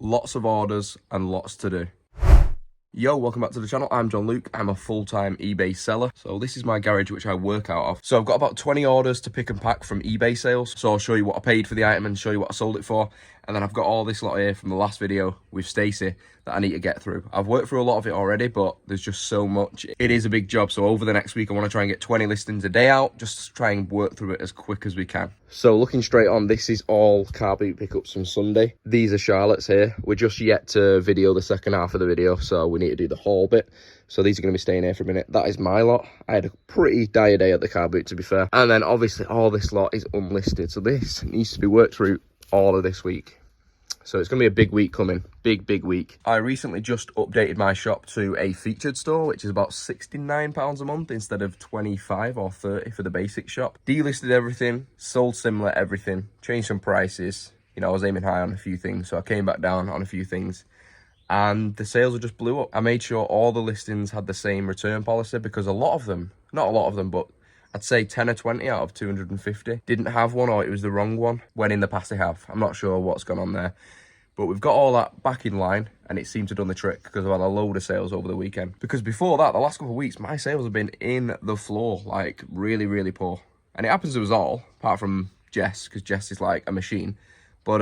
Lots of orders and lots to do. Yo, welcome back to the channel. I'm John Luke. I'm a full-time eBay seller. So this is my garage which I work out of. So I've got about 20 orders to pick and pack from eBay sales. So I'll show you what I paid for the item and show you what I sold it for. And then I've got all this lot here from the last video with Stacey that I need to get through. I've worked through a lot of it already, but there's just so much. It is a big job. So over the next week, I want to try and get 20 listings a day out, just to try and work through it as quick as we can. So looking straight on, this is all car boot pickups from Sunday. These are Charlotte's here. We're just yet to video the second half of the video, so we need to do the haul bit. So these are going to be staying here for a minute. That is my lot. I had a pretty dire day at the car boot, to be fair. And then obviously all this lot is unlisted. So this needs to be worked through all of this week. So it's going to be a big week coming. Big week. I recently just updated my shop to a featured store, which is about £69 a month instead of 25 or 30 for the basic shop. Delisted everything, sold similar everything, changed some prices. You know, I was aiming high on a few things, so I came back down on a few things. And the sales just blew up. I made sure all the listings had the same return policy because a lot of them, not a lot of them, but I'd say 10 or 20 out of 250 didn't have one, or it was the wrong one, when in the past they have. I'm not sure what's gone on there. But we've got all that back in line, and it seemed to have done the trick because I've had a load of sales over the weekend. Because before that, the last couple of weeks, my sales have been in the floor, like really poor. And it happens to us all, apart from Jess, because Jess is like a machine. But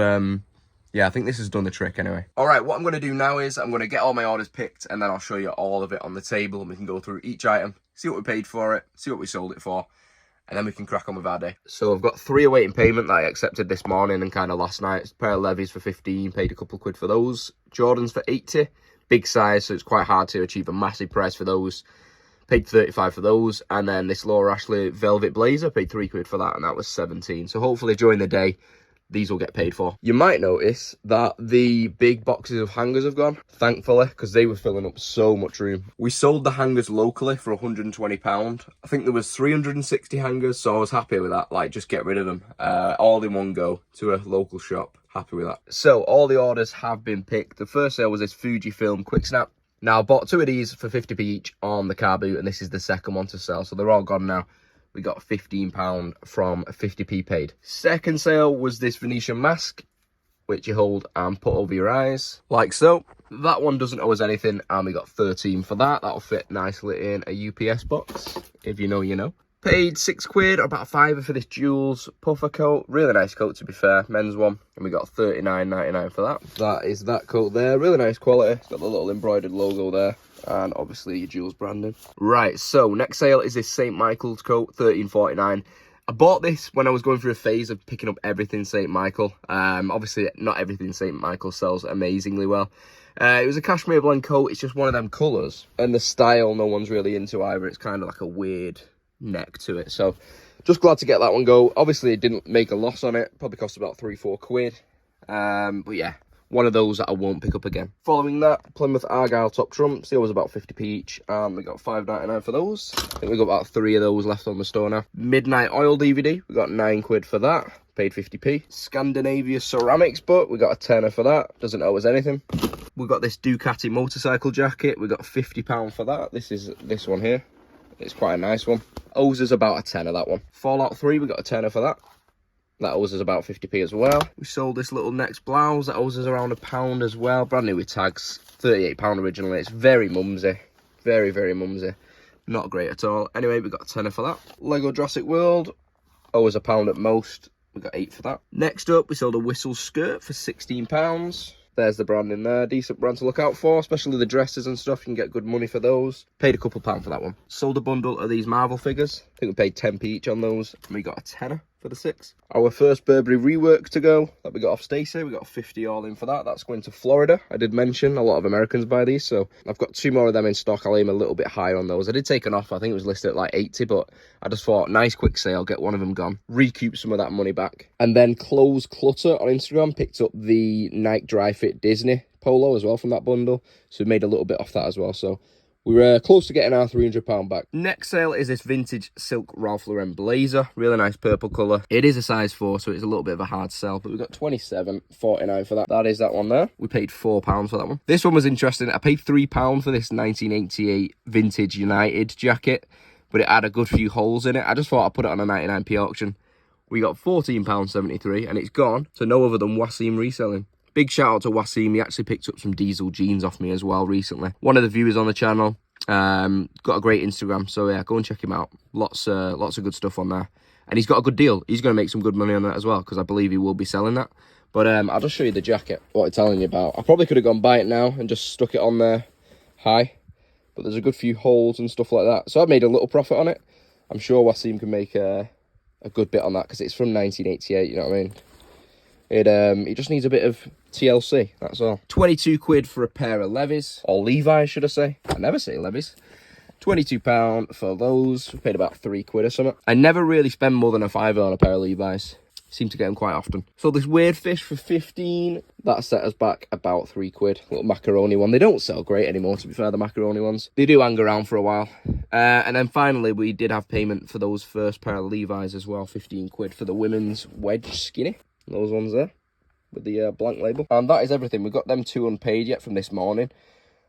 yeah, I think this has done the trick anyway. All right, what I'm going to do now is I'm going to get all my orders picked, and then I'll show you all of it on the table, and we can go through each item, see what we paid for it, see what we sold it for, and then we can crack on with our day. So I've got 3 awaiting payment that I accepted this morning and kind of last night. A pair of levies for 15, paid a couple of quid for those. Jordans for 80, big size, so it's quite hard to achieve a massive price for those. Paid 35 for those. And then this Laura Ashley velvet blazer, paid 3 quid for that, and that was 17. So hopefully during the day, these will get paid for. You might notice that the big boxes of hangers have gone, thankfully, because they were filling up so much room. We sold the hangers locally for £120. I think there was 360 hangers, so I was happy with that. Like, just get rid of them all in one go to a local shop. Happy with that. So all the orders have been picked. The first sale was this Fujifilm Quick Snap. Now I bought 2 of these for 50p each on the car boot, and this is the second one to sell, so they're all gone now. We got £15 from 50p paid. Second sale was this Venetian mask, which you hold and put over your eyes, like so. That one doesn't owe us anything, and we got 13 for that. That'll fit nicely in a UPS box, if you know, you know. Paid 6 quid, or about a fiver for this Jules puffer coat. Really nice coat, to be fair, men's one. And we got $39.99 for that. That is that coat there, really nice quality. It's got the little embroidered logo there. And obviously your Jules branding. Right, so next sale is this St. Michael's coat, $13.49. I bought this when I was going through a phase of picking up everything St. Michael. Obviously, not everything St. Michael sells amazingly well. It was a cashmere blend coat. It's just one of them colours. And the style no one's really into either. It's kind of like a weird neck to it. So just glad to get that one go. Obviously, it didn't make a loss on it. Probably cost about 3-4 quid. But yeah, one of those that I won't pick up again. Following that, Plymouth Argyle top trumps. They was about 50p each. We got $5.99 for those. I think we got about 3 of those left on the store now. Midnight Oil DVD. We got 9 quid for that. Paid 50p. Scandinavia Ceramics book. We got a tenner for that. Doesn't owe us anything. We got this Ducati motorcycle jacket. We got £50 for that. This is this one here. It's quite a nice one. Owes us about a tenner, that one. Fallout 3, we got a tenner for that. That owes us about 50p as well. We sold this little Next blouse. That owes us around £1 as well. Brand new with tags. £38 originally. It's very mumsy. Very mumsy. Not great at all. Anyway, we got a tenner for that. Lego Jurassic World. Owes us £1 at most. We got 8 for that. Next up, we sold a Whistle skirt for £16. There's the brand in there. Decent brand to look out for, especially the dresses and stuff. You can get good money for those. Paid a couple £1 for that one. Sold a bundle of these Marvel figures. I think we paid 10p each on those. And we got a tenner for the 6. Our first Burberry rework to go that we got off Stacey. We got 50 all in for that. That's going to Florida. I did mention a lot of Americans buy these, so I've got 2 more of them in stock. I'll aim a little bit higher on those. I did take an offer. I think it was listed at like 80, but I just thought, nice quick sale, get one of them gone, recoup some of that money back. And then Clothes Clutter on Instagram picked up the Nike Dry Fit Disney polo as well from that bundle, so we made a little bit off that as well. So we were close to getting our £300 back. Next sale is this vintage silk Ralph Lauren blazer. Really nice purple colour. It is a size 4, so it's a little bit of a hard sell, but we got £27.49 for that. That is that one there. We paid £4 for that one. This one was interesting. I paid £3 for this 1988 vintage United jacket, but it had a good few holes in it. I just thought I'd put it on a 99p auction. We got £14.73, and it's gone to no other than Wasim Reselling. Big shout out to Wasim. He actually picked up some diesel jeans off me as well recently. One of the viewers on the channel. Got a great Instagram, so yeah, go and check him out. Lots of good stuff on there. And he's got a good deal. He's going to make some good money on that as well, because I believe he will be selling that. But I'll just show you the jacket, what I'm telling you about. I probably could have gone buy it now and just stuck it on there high. But there's a good few holes and stuff like that. So I've made a little profit on it. I'm sure Wasim can make a good bit on that, because it's from 1988, you know what I mean? It just needs a bit of TLC, that's all. 22 quid for a pair of Levi's, or Levi's should I say. I never say Levi's. £22 for those. We paid about 3 quid or something. I never really spend more than a £5 on a pair of Levi's. Seem to get them quite often. So this weird fish for 15, that set us back about 3 quid. Little macaroni one. They don't sell great anymore, to be fair, the macaroni ones. They do hang around for a while. And then finally, we did have payment for those first pair of Levi's as well. 15 quid for the women's wedge skinny. Those ones there with the blank label. And that is everything. We've got them 2 unpaid yet from this morning.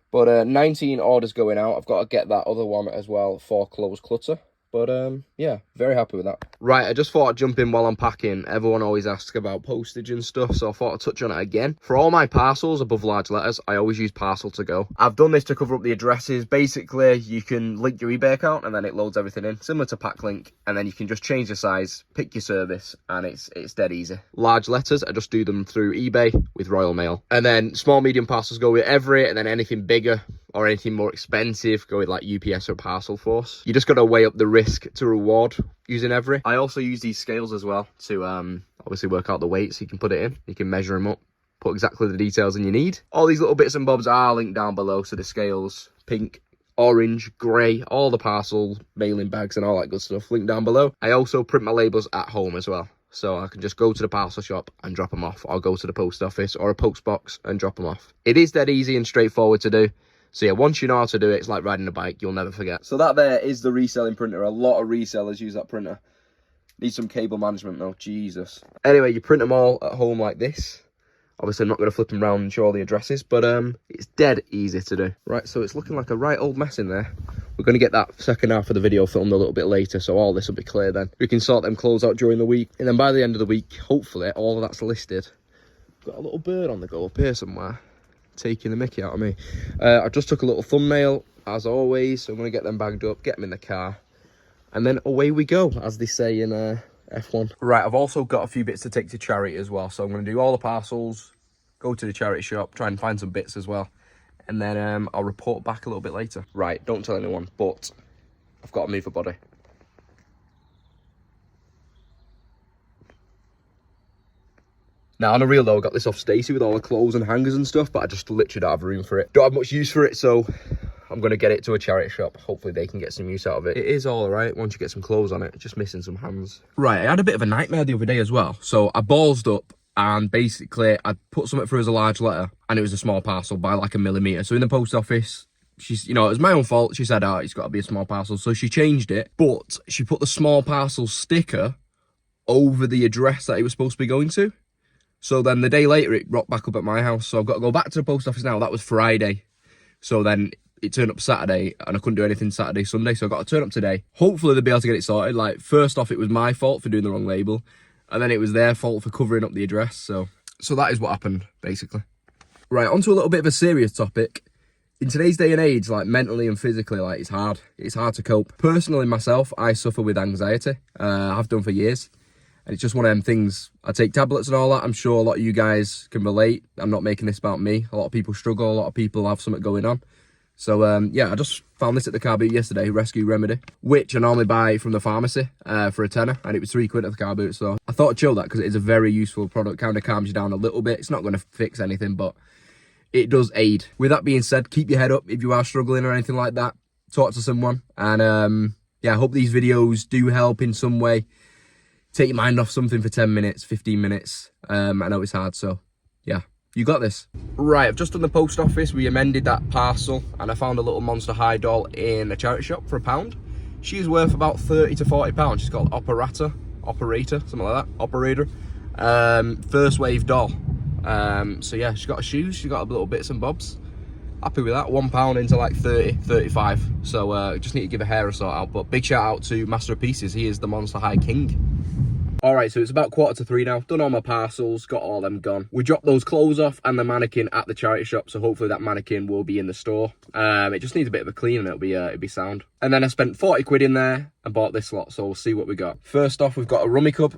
But 19 orders going out. I've got to get that other one as well for closed clutter. But yeah, very happy with that. Right, I just thought I'd jump in while I'm packing. Everyone always asks about postage and stuff, so I thought I'd touch on it again. For all my parcels above large letters, I always use parcel to go. I've done this to cover up the addresses. Basically, you can link your eBay account and then it loads everything in, similar to Packlink, and then you can just change the size, pick your service, and it's dead easy. Large letters, I just do them through eBay with Royal Mail. And then small, medium parcels go with Every, and then anything bigger or anything more expensive go with like UPS or Parcel Force. You just got to weigh up the risk to reward using Every. I also use these scales as well to obviously work out the weight, so you can put it in, you can measure them up, put exactly the details in you need. All these little bits and bobs are linked down below, so the scales, pink, orange, grey, all the parcel mailing bags and all that good stuff linked down below. I also print my labels at home as well, so I can just go to the parcel shop and drop them off, or go to the post office or a post box and drop them off. It is dead easy and straightforward to do. So yeah, once you know how to do it, it's like riding a bike, you'll never forget. So that there is the reselling printer. A lot of resellers use that printer. Need some cable management though, Jesus. Anyway, you print them all at home like this. Obviously, I'm not going to flip them around and show all the addresses, but it's dead easy to do. Right, so it's looking like a right old mess in there. We're going to get that second half of the video filmed a little bit later, so all this will be clear then. We can sort them clothes out during the week, and then by the end of the week, hopefully, all of that's listed. Got a little bird on the go up here somewhere, taking the mickey out of me. I just took a little thumbnail, as always, so I'm going to get them bagged up, get them in the car, and then away we go, as they say in F1. Right, I've also got a few bits to take to charity as well, so I'm going to do all the parcels, go to the charity shop, try and find some bits as well, and then I'll report back a little bit later. Right, don't tell anyone, but I've got to move a body. Now, on a real though, I got this off Stacey with all the clothes and hangers and stuff, but I just literally don't have room for it. Don't have much use for it, so I'm going to get it to a charity shop. Hopefully they can get some use out of it. It is all right once you get some clothes on it, just missing some hands. Right, I had a bit of a nightmare the other day as well. So I ballsed up and basically I put something through as a large letter and it was a small parcel by like 1 millimetre. So in the post office, she's, you know, it was my own fault. She said, oh, it's got to be a small parcel. So she changed it, but she put the small parcel sticker over the address that it was supposed to be going to. So then the day later, it rocked back up at my house. So I've got to go back to the post office now. That was Friday. So then it turned up Saturday and I couldn't do anything Saturday, Sunday. So I've got to turn up today. Hopefully they'll be able to get it sorted. Like, first off, it was my fault for doing the wrong label. And then it was their fault for covering up the address. So that is what happened, basically. Right, on to a little bit of a serious topic. In today's day and age, like mentally and physically, like it's hard. It's hard to cope. Personally, myself, I suffer with anxiety. I've done for years. And it's just one of them things. I take tablets and all that. I'm sure a lot of you guys can relate. I'm not making this about me. A lot of people struggle. A lot of people have something going on. So, yeah, I just found this at the car boot yesterday, Rescue Remedy, which I normally buy from the pharmacy for a tenner. And it was 3 quid at the car boot. So I thought I'd chill that because it is a very useful product. Kind of calms you down a little bit. It's not going to fix anything, but it does aid. With that being said, keep your head up if you are struggling or anything like that. Talk to someone. And, yeah, I hope these videos do help in some way. Take your mind off something for 10 minutes, 15 minutes. I know it's hard, so yeah, you got this. Right, I've just done the post office. We amended that parcel and I found a little Monster High doll in a charity shop for £1. She's worth about £30 to £40. She's called Operator, something like that, Operator. First wave doll. So yeah, she's got her shoes, she's got her little bits and bobs. Happy with that. £1 into like 30, 35. So just need to give her hair a sort out. But big shout out to Master of Pieces. He is the Monster High King. All right, so it's about 2:45 now. Done all my parcels, got all them gone. We dropped those clothes off and the mannequin at the charity shop, so hopefully that mannequin will be in the store. It just needs a bit of a clean and it'll be sound. And then I spent 40 quid in there and bought this lot, so we'll see what we got. First off, we've got a rummy cup.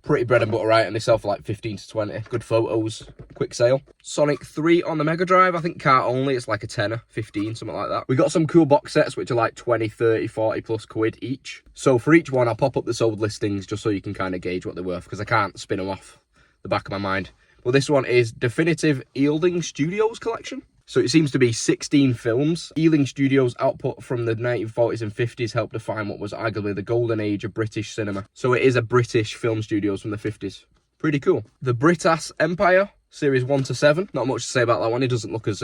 Pretty bread and butter item. They sell for like 15 to 20. Good photos, quick sale. Sonic 3 on the Mega Drive. I think cart only, it's like a tenner, 15, something like that. We got some cool box sets, which are like 20, 30, 40 plus quid each. So for each one, I'll pop up the sold listings just so you can kind of gauge what they're worth, because I can't spin them off the back of my mind. Well, this one is Definitive Ealing Studios Collection. So it seems to be 16 films. Ealing Studios' output from the 1940s and 50s helped define what was arguably the golden age of British cinema. So it is a British film studios from the 50s. Pretty cool. The Britass Empire, series 1 to 7. Not much to say about that one. It doesn't look as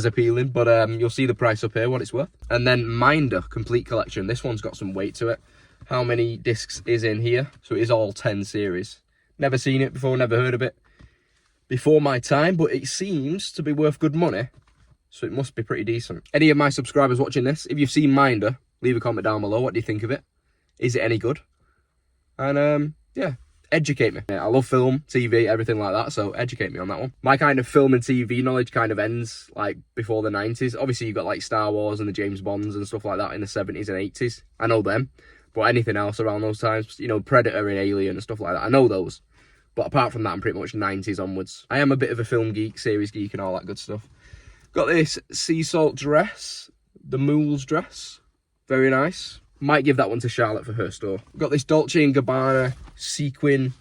appealing, but you'll see the price up here, what it's worth. And then Minder Complete Collection. This one's got some weight to it. How many discs is in here? So it is all 10 series. Never seen it before, never heard of it before my time, but it seems to be worth good money, so it must be pretty decent. Any of my subscribers watching this, if you've seen Minder, leave a comment down below. What do you think of it? Is it any good? And yeah, educate me. I love film, TV, everything like that, so educate me on that one. My kind of film and TV knowledge kind of ends like before the 90s. Obviously you've got like Star Wars and the James Bonds and stuff like that in the 70s and 80s. I know them, but anything else around those times, you know, Predator and Alien and stuff like that, I know those. But apart from that, I'm pretty much 90s onwards. I am a bit of a film geek, series geek and all that good stuff. Got this sea salt dress, the Mool's dress. Very nice. Might give that one to Charlotte for her store. Got this Dolce & Gabbana sequin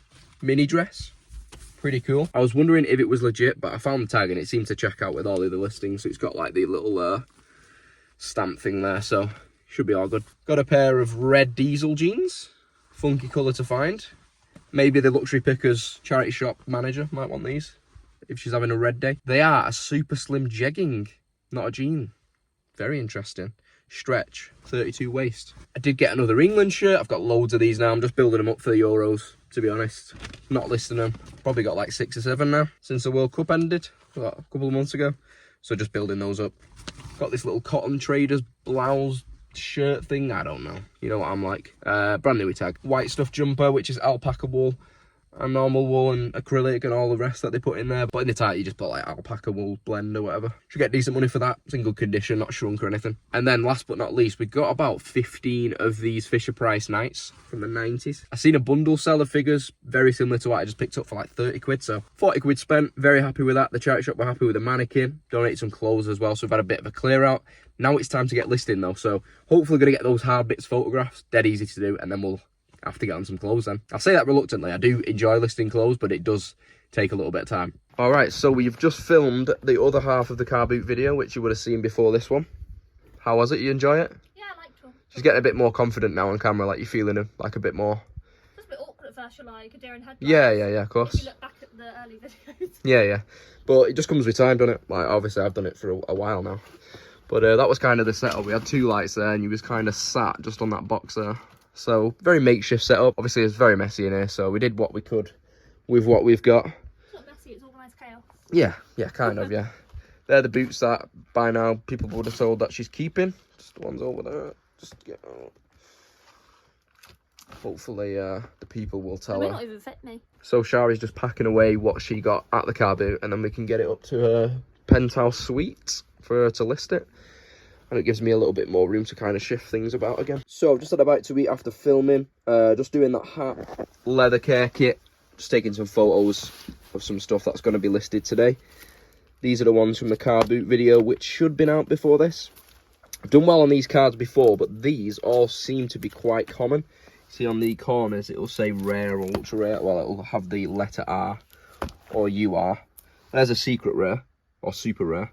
mini dress. Pretty cool. I was wondering if it was legit, but I found the tag and it seemed to check out with all the other listings. So it's got like the little stamp thing there, so should be all good. Got a pair of red diesel jeans. Funky colour to find. Maybe the luxury pickers charity shop manager might want these if she's having a red day. They are a super slim jegging, not a jean. Very interesting. Stretch, 32 waist. I did get another England shirt. I've got loads of these now. I'm just building them up for the Euros, to be honest. Not listing them. Probably got like 6 or 7 now since the World Cup ended a couple of months ago. So just building those up. Got this little cotton traders blouse shirt thing, I don't know, you know what I'm like. Brand new tag. White stuff jumper, which is alpaca wool and normal wool and acrylic and all the rest that they put in there, but in the tight you just put like alpaca wool blend or whatever. Should get decent money for that. It's in good condition, not shrunk or anything. And then last but not least, we got about 15 of these Fisher Price Knights from the 90s. I seen a bundle sell of figures very similar to what I just picked up for like 30 quid, so 40 quid spent. Very happy with that. The charity shop were happy with the mannequin. Donated some clothes as well, so we've had a bit of a clear out. Now it's time to get listing though, so hopefully going to get those hard bits photographs. Dead easy to do, and then we'll have to get on some clothes then. I'll say that reluctantly. I do enjoy listing clothes, but it does take a little bit of time. All right, so we've just filmed the other half of the car boot video, which you would have seen before this one. How was it? You enjoy it? Yeah, I liked it. She's getting a bit more confident now on camera, like you're feeling her, like a bit more. It was a bit awkward at first, like a deer in headlights. Yeah, of course. If you look back at the early videos. Yeah. But it just comes with time, doesn't it? Like, obviously, I've done it for a while now. But that was kind of the setup. We had 2 lights there, and you was kind of sat just on that box there. So, very makeshift setup. Obviously, it's very messy in here, so we did what we could with what we've got. It's not messy, it's organised chaos. Yeah, kind of, yeah. They're the boots that, by now, people would have told that she's keeping. Just the ones over there. Just get out. Hopefully, the people will tell her. They might not even fit me. So, Shari's just packing away what she got at the car boot, and then we can get it up to her penthouse suite for her to list it. And it gives me a little bit more room to kind of shift things about again. So I've just had a bite to eat after filming. Just doing that hat, leather care kit. Just taking some photos of some stuff that's going to be listed today. These are the ones from the car boot video, which should have been out before this. I've done well on these cards before, but these all seem to be quite common. See on the corners, it'll say rare or ultra rare. Well, it'll have the letter R or UR. There's a secret rare or super rare.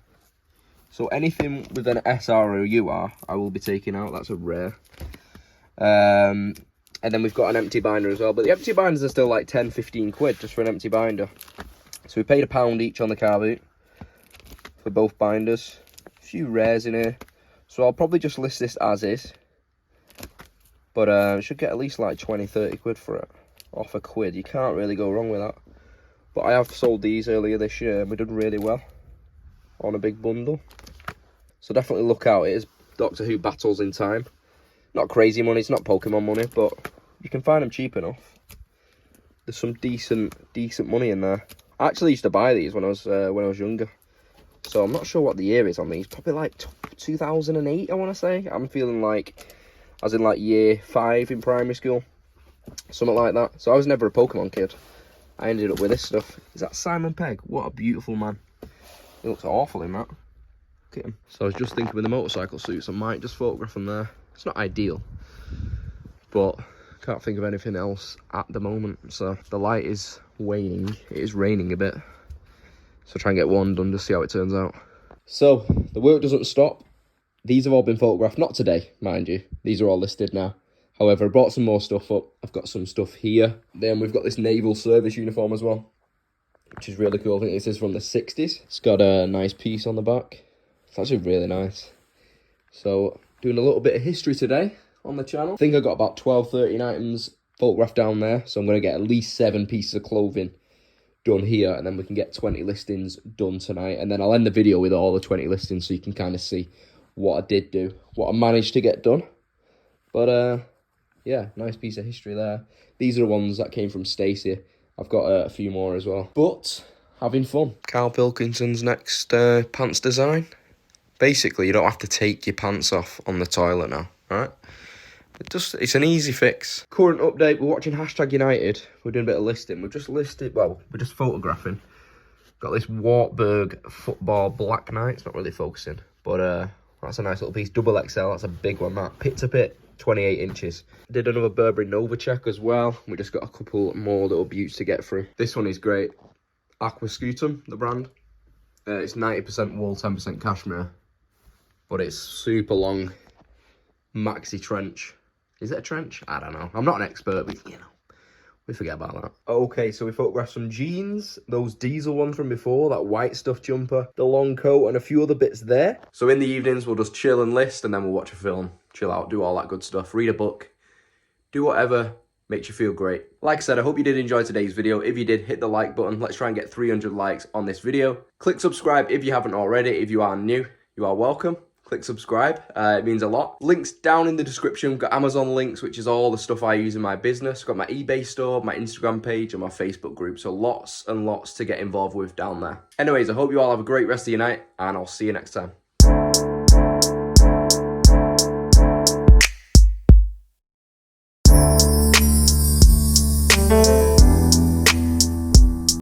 So anything with an SR or UR, I will be taking out. That's a rare. And then we've got an empty binder as well. But the empty binders are still like 10, 15 quid just for an empty binder. So we paid £1 each on the car boot for both binders. A few rares in here. So I'll probably just list this as is. But I should get at least like 20, 30 quid for it. Off a quid. You can't really go wrong with that. But I have sold these earlier this year and we did really well on a big bundle. So definitely look out. It is Doctor Who Battles in Time. Not crazy money, it's not Pokemon money, but you can find them cheap enough. There's some decent money in there. I actually used to buy these when I was younger. So I'm not sure what the year is on these. Probably like 2008, I want to say. I'm feeling like, as in like year 5 in primary school. Something like that. So I was never a Pokemon kid. I ended up with this stuff. Is that Simon Pegg? What a beautiful man. He looks awful in that. Look at him. So I was just thinking with the motorcycle suits, I might just photograph them there. It's not ideal, but can't think of anything else at the moment. So the light is waning. It is raining a bit. So try and get one done to see how it turns out. So the work doesn't stop. These have all been photographed, not today, mind you. These are all listed now. However, I brought some more stuff up. I've got some stuff here. Then we've got this naval service uniform as well, which is really cool. I think this is from the 60s. It's got a nice piece on the back. It's actually really nice. So doing a little bit of history today on the channel. I think I got about 12, 13 items photographed down there. So I'm going to get at least 7 pieces of clothing done here, and then we can get 20 listings done tonight. And then I'll end the video with all the 20 listings so you can kind of see what I did do, what I managed to get done. But yeah, nice piece of history there. These are the ones that came from Stacey. I've got a few more as well. But having fun. Carl Pilkinson's next pants design. Basically, you don't have to take your pants off on the toilet now, right? It's an easy fix. Current update, we're watching #United. We're doing a bit of listing. We've just listed, well, we're just photographing. Got this Wartburg football black knight. It's not really focusing, but that's a nice little piece. Double XL, that's a big one, that. Pit to pit, 28 inches. Did another Burberry Nova check as well. We just got a couple more little beauts to get through. This one is great. Aqua Scutum, the brand. It's 90% wool, 10% cashmere. But it's super long. Maxi trench. Is it a trench? I don't know. I'm not an expert, but you know, we forget about that. Okay, so we photographed some jeans, those diesel ones from before, that white stuff jumper, the long coat, and a few other bits there. So in the evenings, we'll just chill and list, and then we'll watch a film, chill out, do all that good stuff, read a book, do whatever makes you feel great. Like I said, I hope you did enjoy today's video. If you did, hit the like button. Let's try and get 300 likes on this video. Click subscribe if you haven't already. If you are new, you are welcome. Click subscribe, it means a lot. Links down in the description. We've got Amazon links, which is all the stuff I use in my business. Got my eBay store, my Instagram page, and my Facebook group. So lots and lots to get involved with down there. Anyways, I hope you all have a great rest of your night, and I'll see you next time.